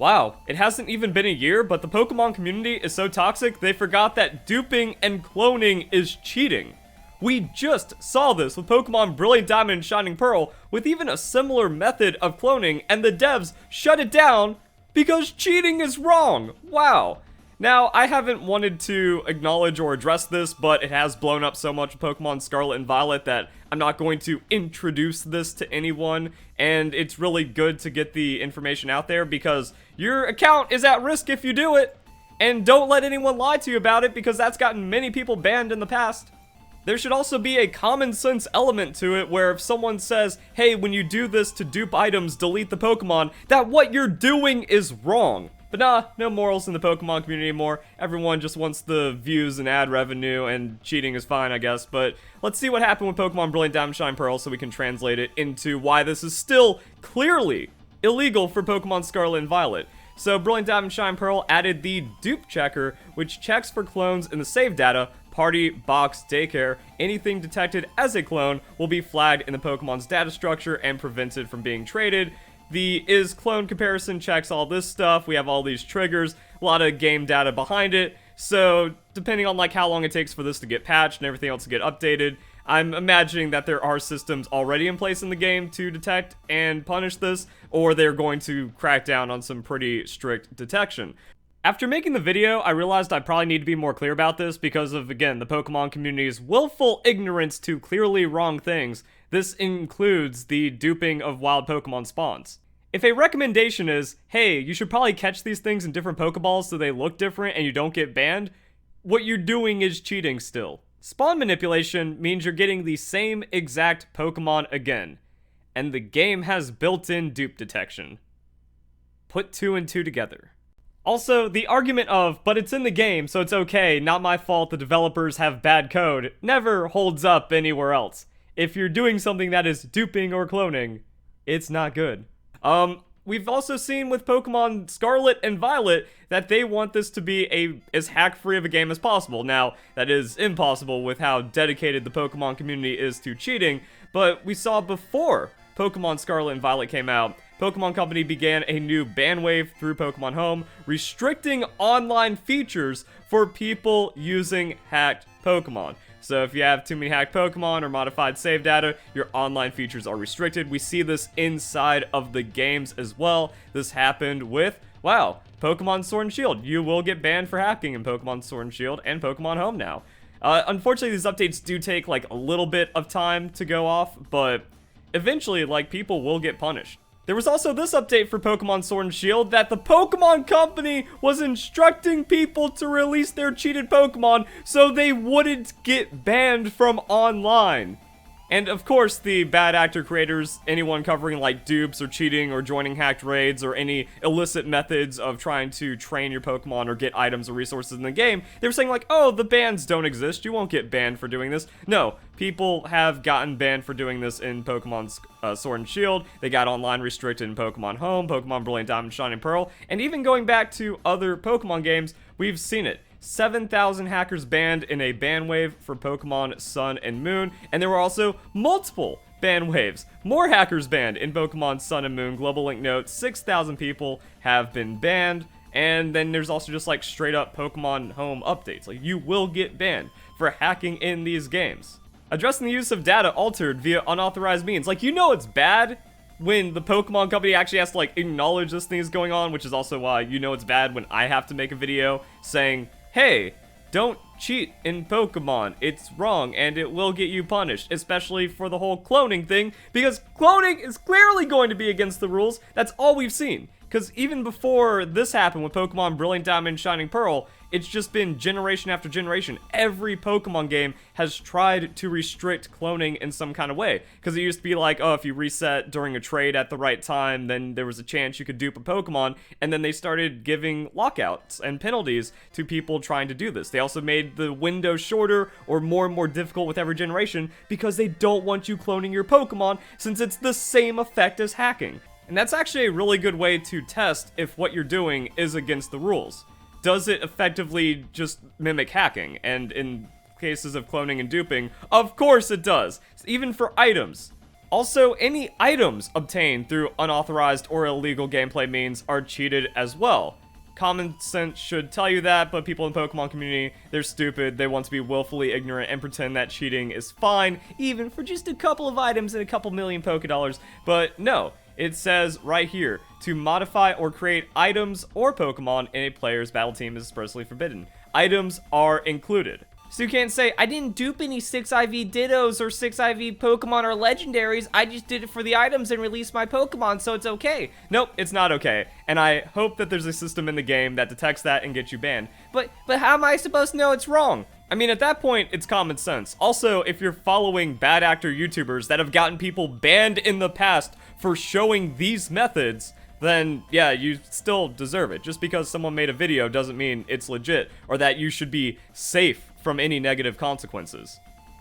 Wow, it hasn't even been a year, but the Pokemon community is so toxic, they forgot that duping and cloning is cheating. We just saw this with Pokemon Brilliant Diamond and Shining Pearl, with even a similar method of cloning, and the devs shut it down because cheating is wrong. Wow. Now, I haven't wanted to acknowledge or address this, but it has blown up so much with Pokemon Scarlet and Violet that I'm not going to introduce this to anyone, and it's really good to get the information out there because your account is at risk if you do it, and don't let anyone lie to you about it because that's gotten many people banned in the past. There should also be a common sense element to it where if someone says, hey, when you do this to dupe items, delete the Pokemon, that what you're doing is wrong. But nah, no morals in the Pokemon community anymore. Everyone just wants the views and ad revenue, and cheating is fine, I guess. But let's see what happened with Pokemon Brilliant Diamond Shine Pearl so we can translate it into why this is still clearly illegal for Pokemon Scarlet and Violet. So Brilliant Diamond Shine Pearl added the dupe checker, which checks for clones in the save data, party, box, daycare. Anything detected as a clone will be flagged in the Pokemon's data structure and prevented from being traded. The is clone comparison checks all this stuff. We have all these triggers, a lot of game data behind it. So depending on like how long it takes for this to get patched and everything else to get updated, I'm imagining that there are systems already in place in the game to detect and punish this, or they're going to crack down on some pretty strict detection. After making the video, I realized I probably need to be more clear about this because of, again, the Pokemon community's willful ignorance to clearly wrong things. This includes the duping of wild Pokemon spawns. If a recommendation is, hey, you should probably catch these things in different Pokeballs so they look different and you don't get banned, what you're doing is cheating still. Spawn manipulation means you're getting the same exact Pokemon again, and the game has built-in dupe detection. Put two and two together. Also, the argument of, but it's in the game, so it's okay, not my fault the developers have bad code, never holds up anywhere else. If you're doing something that is duping or cloning, it's not good. We've also seen with Pokemon Scarlet and Violet that they want this to be as hack-free of a game as possible. Now, that is impossible with how dedicated the Pokemon community is to cheating, but we saw before Pokemon Scarlet and Violet came out, Pokemon Company began a new ban wave through Pokemon Home, restricting online features for people using hacked Pokemon. So if you have too many hacked Pokemon or modified save data, your online features are restricted. We see this inside of the games as well. This happened with, wow, Pokemon Sword and Shield. You will get banned for hacking in Pokemon Sword and Shield and Pokemon Home now. Unfortunately, these updates do take like a little bit of time to go off, but eventually, like, people will get punished. There was also this update for Pokemon Sword and Shield that the Pokemon Company was instructing people to release their cheated Pokemon so they wouldn't get banned from online. And of course, the bad actor creators, anyone covering like dupes or cheating or joining hacked raids or any illicit methods of trying to train your Pokemon or get items or resources in the game, they were saying like, oh, the bans don't exist, you won't get banned for doing this. No, people have gotten banned for doing this in Pokemon Sword and Shield. They got online restricted in Pokemon Home, Pokemon Brilliant Diamond, Shining Pearl, and even going back to other Pokemon games, we've seen it. 7,000 hackers banned in a ban wave for Pokemon Sun and Moon, and there were also multiple ban waves. More hackers banned in Pokemon Sun and Moon. Global link note, 6,000 people have been banned, and then there's also just like straight up Pokemon Home updates. Like, you will get banned for hacking in these games. Addressing the use of data altered via unauthorized means. Like, you know it's bad when the Pokemon Company actually has to like acknowledge this thing is going on, which is also why you know it's bad when I have to make a video saying, hey, don't cheat in Pokemon. It's wrong and it will get you punished, especially for the whole cloning thing, because cloning is clearly going to be against the rules. That's all we've seen. Because even before this happened with Pokemon Brilliant Diamond and Shining Pearl, it's just been generation after generation. Every Pokemon game has tried to restrict cloning in some kind of way. Because it used to be like, oh, if you reset during a trade at the right time, then there was a chance you could dupe a Pokemon. And then they started giving lockouts and penalties to people trying to do this. They also made the window shorter or more and more difficult with every generation because they don't want you cloning your Pokemon since it's the same effect as hacking. And that's actually a really good way to test if what you're doing is against the rules. Does it effectively just mimic hacking? And in cases of cloning and duping, of course it does. Even for items. Also, any items obtained through unauthorized or illegal gameplay means are cheated as well. Common sense should tell you that, but people in the Pokemon community, they're stupid. They want to be willfully ignorant and pretend that cheating is fine, even for just a couple of items and a couple million Pokédollars. But no, it says right here, to modify or create items or Pokemon in a player's battle team is expressly forbidden. Items are included. So you can't say, I didn't dupe any 6IV Dittos or 6IV Pokemon or Legendaries, I just did it for the items and released my Pokemon, so it's okay. Nope, it's not okay. And I hope that there's a system in the game that detects that and gets you banned. But how am I supposed to know it's wrong? I mean, at that point, it's common sense. Also, if you're following bad actor YouTubers that have gotten people banned in the past for showing these methods, then yeah, you still deserve it. Just because someone made a video doesn't mean it's legit, or that you should be safe from any negative consequences.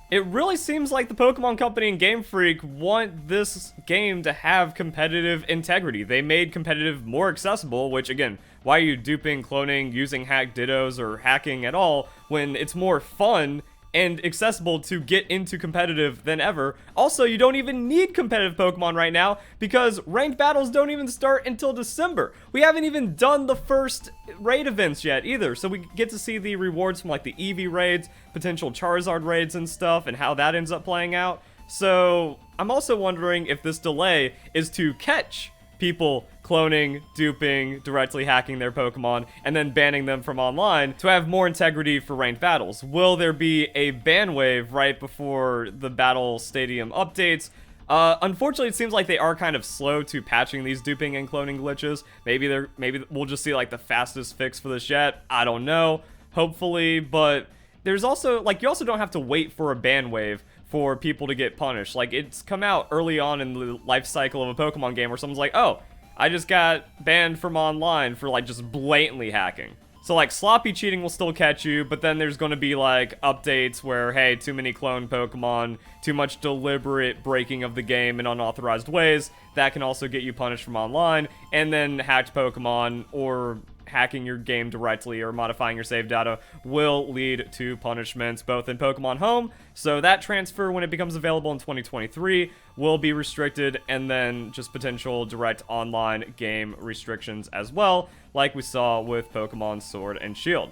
It really seems like the Pokemon Company and Game Freak want this game to have competitive integrity. They made competitive more accessible, which again, why are you duping, cloning, using hacked Dittos, or hacking at all when it's more fun and accessible to get into competitive than ever? Also, you don't even need competitive Pokemon right now because ranked battles don't even start until December. We haven't even done the first raid events yet either, so we get to see the rewards from like the Eevee raids, potential Charizard raids and stuff, and how that ends up playing out. So I'm also wondering if this delay is to catch people cloning, duping, directly hacking their Pokemon, and then banning them from online to have more integrity for ranked battles. Will there be a ban wave right before the battle stadium updates? Unfortunately, it seems like they are kind of slow to patching these duping and cloning glitches. Maybe we'll just see like the fastest fix for this yet. I don't know. Hopefully, but there's also like you also don't have to wait for a ban wave for people to get punished. Like, it's come out early on in the life cycle of a Pokemon game where someone's like, oh, I just got banned from online for like just blatantly hacking. So like sloppy cheating will still catch you, but then there's going to be like updates where, hey, too many cloned Pokemon, too much deliberate breaking of the game in unauthorized ways, that can also get you punished from online, and then hacked Pokemon or hacking your game directly or modifying your save data will lead to punishments both in Pokemon Home, so that transfer when it becomes available in 2023 will be restricted, and then just potential direct online game restrictions as well, like we saw with Pokemon Sword and Shield.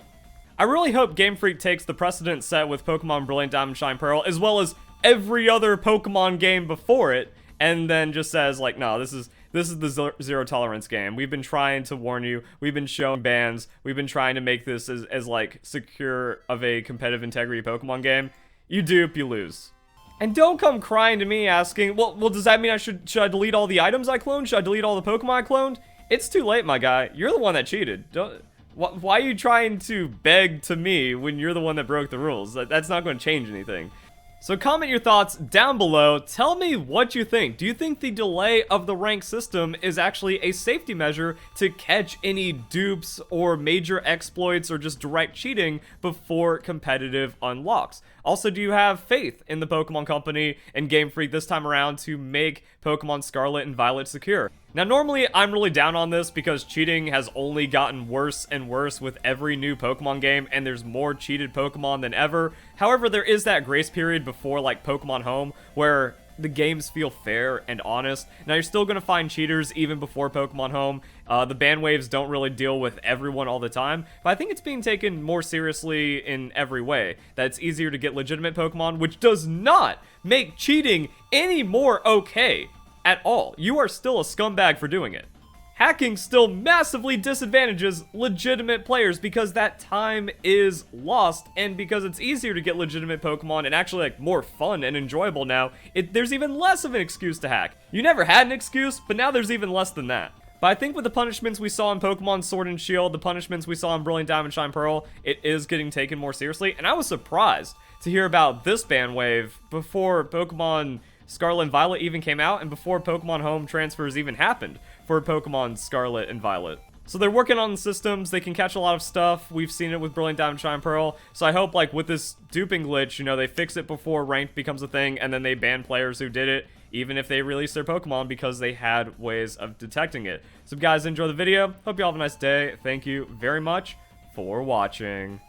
I really hope Game Freak takes the precedent set with Pokemon Brilliant Diamond Shine Pearl as well as every other Pokemon game before it, and then just says like, no, this is the zero tolerance game. We've been trying to warn you. We've been showing bans. We've been trying to make this as like secure of a competitive integrity Pokemon game. You dupe, you lose. And don't come crying to me asking, well, does that mean should I delete all the items I cloned? Should I delete all the Pokemon I cloned? It's too late, my guy. You're the one that cheated. Why are you trying to beg to me when you're the one that broke the rules? That's not going to change anything. So comment your thoughts down below. Tell me what you think. Do you think the delay of the rank system is actually a safety measure to catch any dupes or major exploits or just direct cheating before competitive unlocks? Also, do you have faith in the Pokemon Company and Game Freak this time around to make Pokemon Scarlet and Violet secure? Now, normally, I'm really down on this because cheating has only gotten worse and worse with every new Pokemon game, and there's more cheated Pokemon than ever. However, there is that grace period before, like, Pokemon Home, where the games feel fair and honest. Now, you're still going to find cheaters even before Pokemon Home. The ban waves don't really deal with everyone all the time, but I think it's being taken more seriously in every way. That it's easier to get legitimate Pokemon, which does not make cheating any more okay at all. You are still a scumbag for doing it. Hacking still massively disadvantages legitimate players because that time is lost, and because it's easier to get legitimate Pokemon and actually like more fun and enjoyable now, there's even less of an excuse to hack. You never had an excuse, but now there's even less than that. But I think with the punishments we saw in Pokemon Sword and Shield, the punishments we saw in Brilliant Diamond Shine Pearl, it is getting taken more seriously, and I was surprised to hear about this ban wave before Pokemon Scarlet and Violet even came out, and before Pokemon Home transfers even happened for Pokemon Scarlet and Violet. So they're working on the systems, they can catch a lot of stuff, we've seen it with Brilliant Diamond Shine Pearl, so I hope like with this duping glitch, you know, they fix it before ranked becomes a thing, and then they ban players who did it, even if they release their Pokemon because they had ways of detecting it. So if you guys enjoy the video, hope you all have a nice day, thank you very much for watching.